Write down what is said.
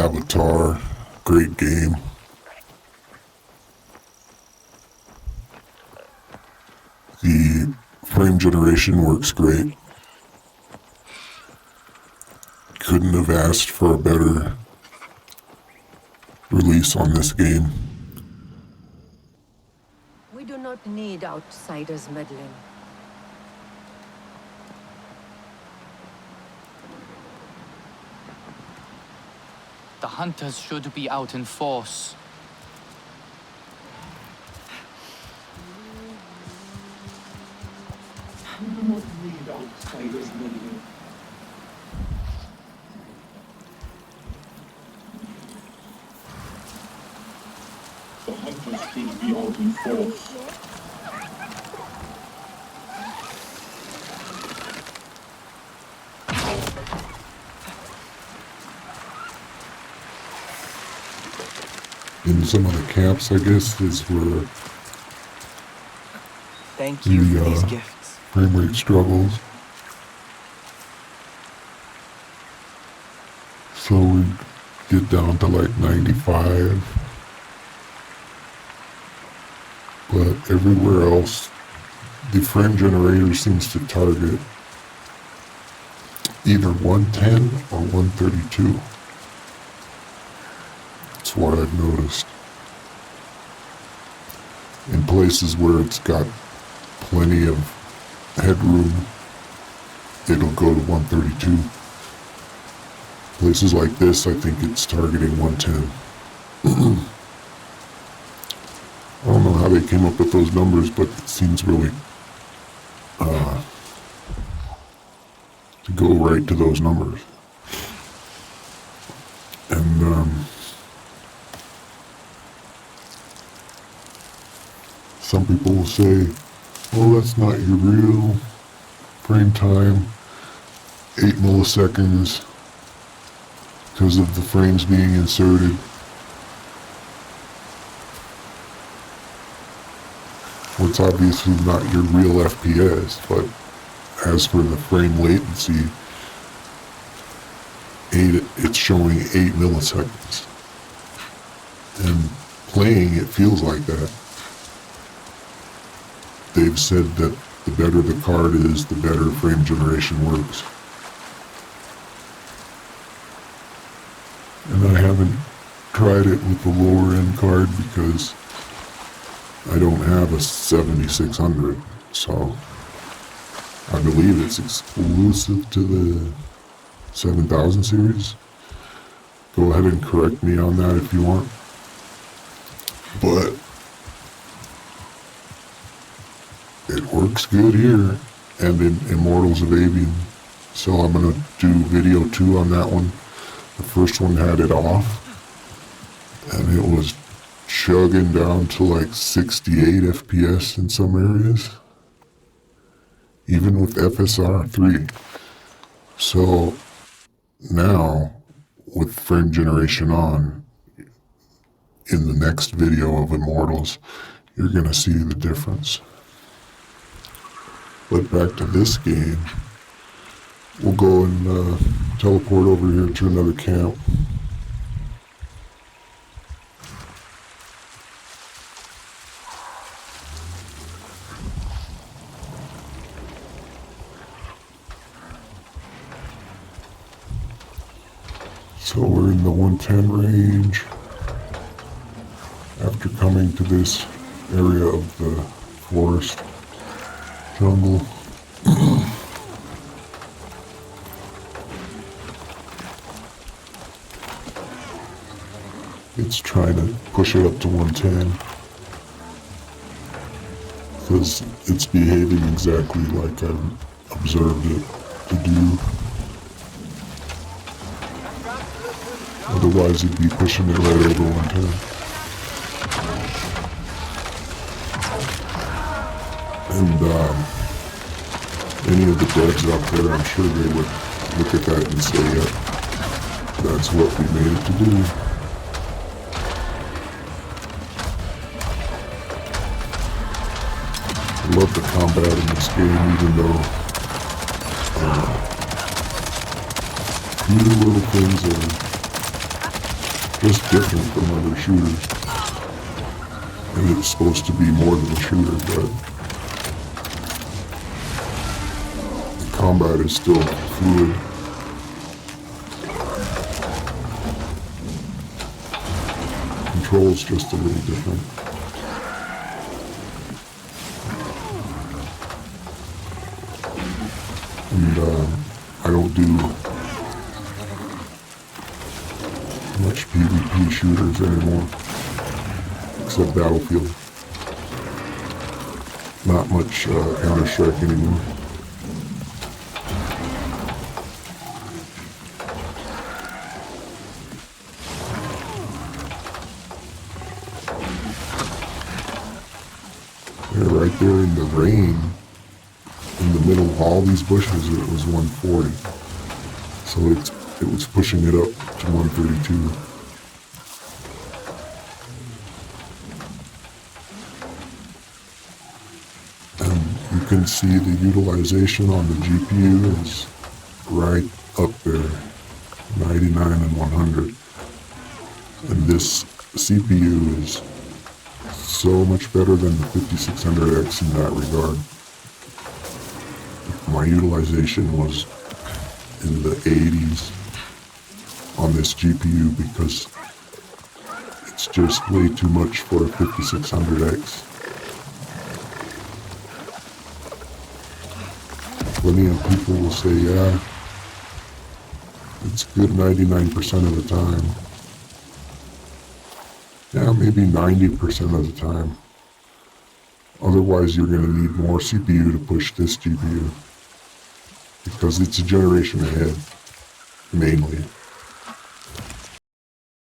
Avatar, great game. The frame generation works great. Couldn't have asked for a better release on this game. We do not need outsiders meddling. The hunters should be out in force. The hunters should be out in force. In some of the camps, I guess, is where Thank you for these gifts. frame rate struggles. So we get down to like 95. But everywhere else, the frame generator seems to target either 110 or 132. That's what I've noticed. In places where it's got plenty of headroom, it'll go to 132. Places like this, I think it's targeting 110. I don't know how they came up with those numbers, but it seems really to go right to those numbers. And some people will say, "Oh, that's not your real frame time, 8 milliseconds, because of the frames being inserted." Well, it's obviously not your real FPS, but as for the frame latency, it's showing 8 milliseconds. And playing, it feels like that. They've said that the better the card is, the better frame generation works. And I haven't tried it with the lower end card because I don't have a 7600, so I believe it's exclusive to the 7000 series. Go ahead and correct me on that if you want. But it works good here and in Immortals of Avian. So I'm going to do video 2 on that one. The first one had it off and it was chugging down to like 68 FPS in some areas, even with FSR 3. So now, with frame generation on, in the next video of Immortals, you're gonna see the difference. But back to this game, we'll go and teleport over here to another camp. So we're in the 110 range after coming to this area of the forest jungle. It's trying to push it up to 110 because it's behaving exactly like I've observed it to do. Otherwise, it'd be pushing it right over 110. And any of the devs out there, I'm sure they would look at that and say, "Yep, that's what we made it to do." I love the combat in this game, even though few little things are just different from other shooters. And it's supposed to be more than a shooter, but the combat is still fluid. Control's just a little different. And I don't do much PvP shooters anymore, except Battlefield. Not much Counter-Strike anymore. They're right there in the rain, in the middle of all these bushes. It was 140, so it was pushing it up to 132. And you can see the utilization on the GPU is right up there, 99 and 100. And this CPU is so much better than the 5600X in that regard. My utilization was in the 80s on this GPU because it's just way too much for a 5600X. Plenty of people will say, yeah, it's good 99% of the time. Yeah, maybe 90% of the time. Otherwise, you're going to need more CPU to push this GPU because it's a generation ahead, mainly.